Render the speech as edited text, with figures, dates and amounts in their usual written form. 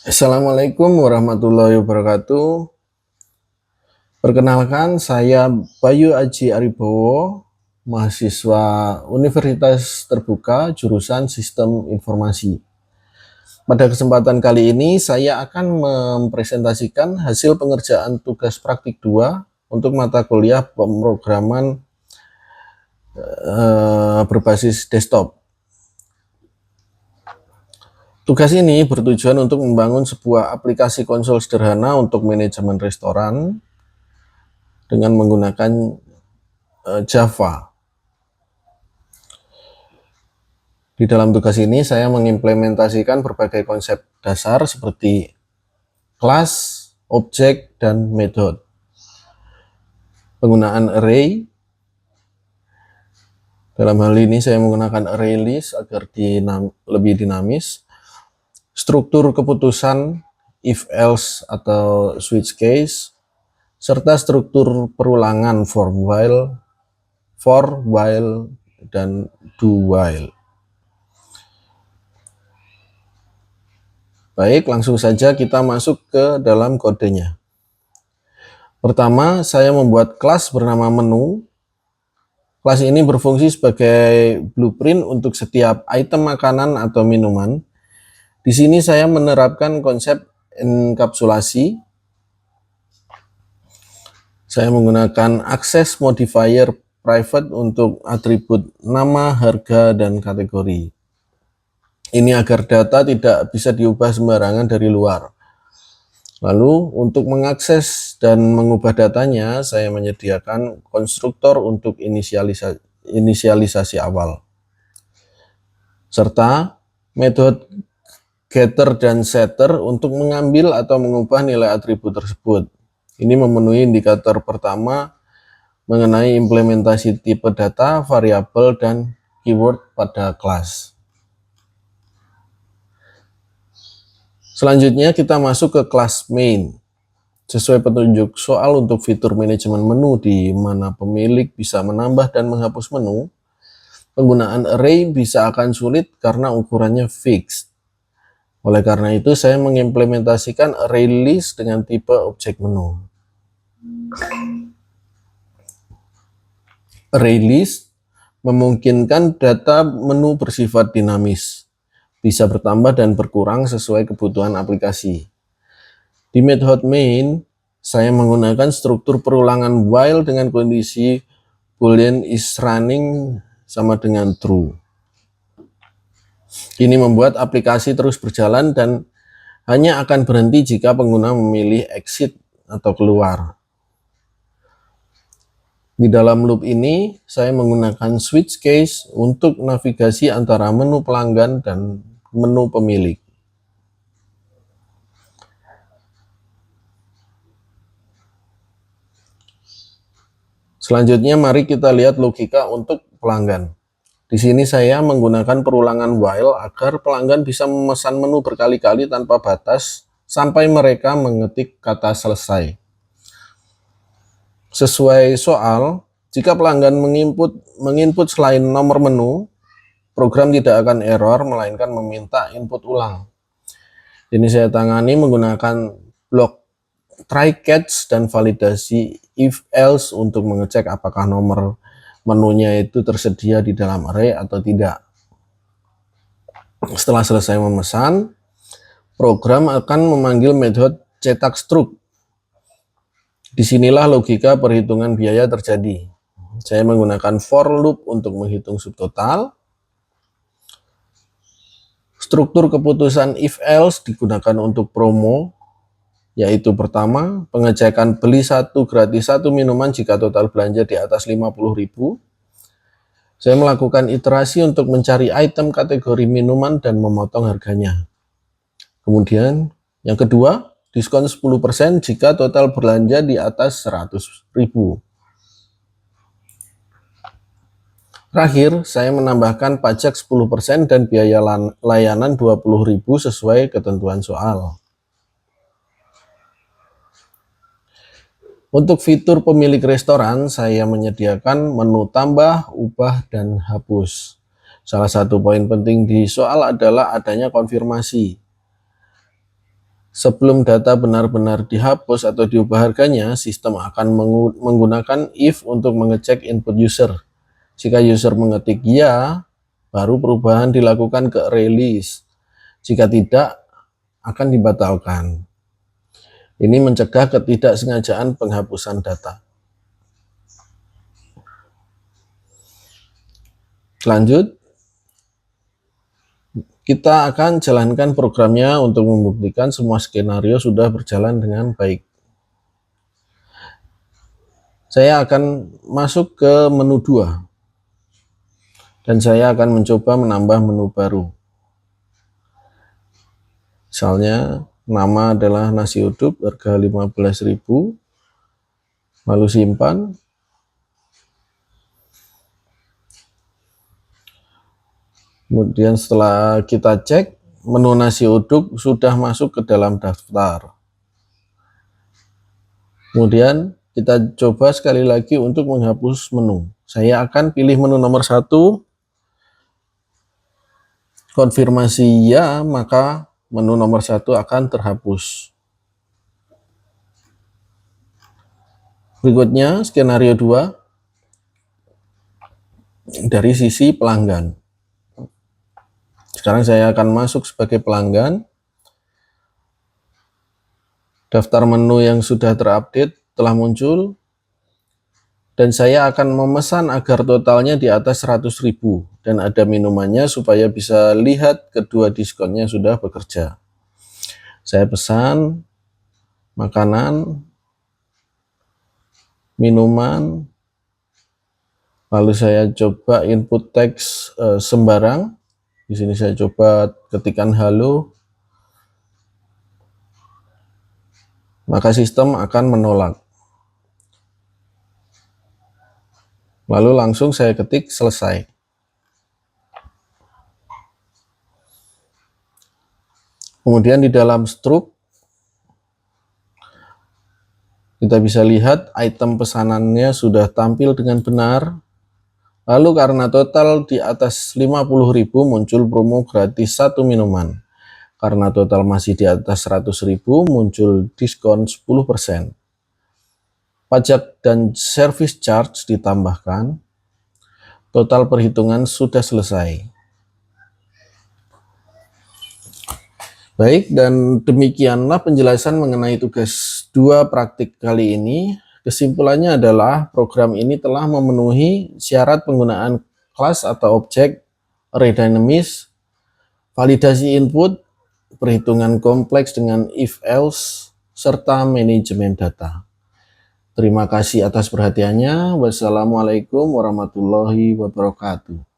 Assalamualaikum warahmatullahi wabarakatuh. Perkenalkan, saya Bayu Aji Aribowo, mahasiswa Universitas Terbuka jurusan Sistem Informasi. Pada kesempatan kali ini, saya akan mempresentasikan hasil pengerjaan tugas praktik 2 untuk mata kuliah pemrograman berbasis desktop. Tugas ini bertujuan untuk membangun sebuah aplikasi konsol sederhana untuk manajemen restoran dengan menggunakan Java. Di dalam tugas ini saya mengimplementasikan berbagai konsep dasar seperti kelas, objek, dan method. Penggunaan array. Dalam hal ini saya menggunakan array list agar lebih dinamis. Struktur keputusan if else atau switch case, serta struktur perulangan for while, dan do while. Baik, langsung saja kita masuk ke dalam kodenya. Pertama, saya membuat kelas bernama menu. Kelas ini berfungsi sebagai blueprint untuk setiap item makanan atau minuman. Di sini saya menerapkan konsep enkapsulasi. Saya menggunakan access modifier private untuk atribut nama, harga, dan kategori. Ini agar data tidak bisa diubah sembarangan dari luar. Lalu untuk mengakses dan mengubah datanya, saya menyediakan konstruktor untuk inisialisasi awal, serta metode getter dan setter untuk mengambil atau mengubah nilai atribut tersebut. Ini memenuhi indikator pertama mengenai implementasi tipe data, variabel, dan keyword pada kelas. Selanjutnya kita masuk ke kelas main. Sesuai petunjuk soal untuk fitur manajemen menu di mana pemilik bisa menambah dan menghapus menu, penggunaan array bisa akan sulit karena ukurannya fixed. Oleh karena itu, saya mengimplementasikan array list dengan tipe objek menu. Array list memungkinkan data menu bersifat dinamis, bisa bertambah dan berkurang sesuai kebutuhan aplikasi. Di method main, saya menggunakan struktur perulangan while dengan kondisi boolean is running sama dengan true. Ini membuat aplikasi terus berjalan dan hanya akan berhenti jika pengguna memilih exit atau keluar. Di dalam loop ini, saya menggunakan switch case untuk navigasi antara menu pelanggan dan menu pemilik. Selanjutnya, mari kita lihat logika untuk pelanggan. Di sini saya menggunakan perulangan while agar pelanggan bisa memesan menu berkali-kali tanpa batas sampai mereka mengetik kata selesai. Sesuai soal, jika pelanggan menginput selain nomor menu, program tidak akan error melainkan meminta input ulang. Ini saya tangani menggunakan blok try catch dan validasi if else untuk mengecek apakah nomor menunya itu tersedia di dalam array atau tidak. Setelah selesai memesan, program akan memanggil metode cetak struk. Disinilah logika perhitungan biaya terjadi. Saya menggunakan for loop untuk menghitung subtotal. Struktur keputusan if else digunakan untuk promo, yaitu pertama, pengecekan beli 1 gratis 1 minuman jika total belanja di atas 50.000. Saya melakukan iterasi untuk mencari item kategori minuman dan memotong harganya. Kemudian, yang kedua, diskon 10% jika total belanja di atas 100.000. Terakhir, saya menambahkan pajak 10% dan biaya layanan 20.000 sesuai ketentuan soal. Untuk fitur pemilik restoran, saya menyediakan menu tambah, ubah, dan hapus. Salah satu poin penting di soal adalah adanya konfirmasi. Sebelum data benar-benar dihapus atau diubah harganya, sistem akan menggunakan if untuk mengecek input user. Jika user mengetik ya, baru perubahan dilakukan ke release. Jika tidak, akan dibatalkan. Ini mencegah ketidaksengajaan penghapusan data. Lanjut, kita akan jalankan programnya untuk membuktikan semua skenario sudah berjalan dengan baik. Saya akan masuk ke menu 2 dan saya akan mencoba menambah menu baru. Misalnya nama adalah nasi uduk harga 15.000, lalu simpan. Kemudian setelah kita cek, menu nasi uduk sudah masuk ke dalam daftar. Kemudian kita coba sekali lagi untuk menghapus menu. Saya akan pilih menu nomor 1, konfirmasi ya, maka menu nomor 1 akan terhapus. Berikutnya skenario 2 dari sisi pelanggan. Sekarang saya akan masuk sebagai pelanggan. Daftar menu yang sudah terupdate telah muncul dan saya akan memesan agar totalnya di atas 100.000 dan ada minumannya supaya bisa lihat kedua diskonnya sudah bekerja. Saya pesan makanan, minuman, lalu saya coba input teks sembarang. Di sini saya coba ketikkan halo, maka sistem akan menolak. Lalu langsung saya ketik selesai. Kemudian di dalam struk kita bisa lihat item pesanannya sudah tampil dengan benar. Lalu karena total di atas 50.000 muncul promo gratis 1 minuman. Karena total masih di atas 100.000 muncul diskon 10%. Pajak dan service charge ditambahkan. Total perhitungan sudah selesai. Baik, dan demikianlah penjelasan mengenai tugas 2 praktik kali ini. Kesimpulannya adalah program ini telah memenuhi syarat penggunaan kelas atau objek, array dinamis, validasi input, perhitungan kompleks dengan if-else, serta manajemen data. Terima kasih atas perhatiannya. Wassalamualaikum warahmatullahi wabarakatuh.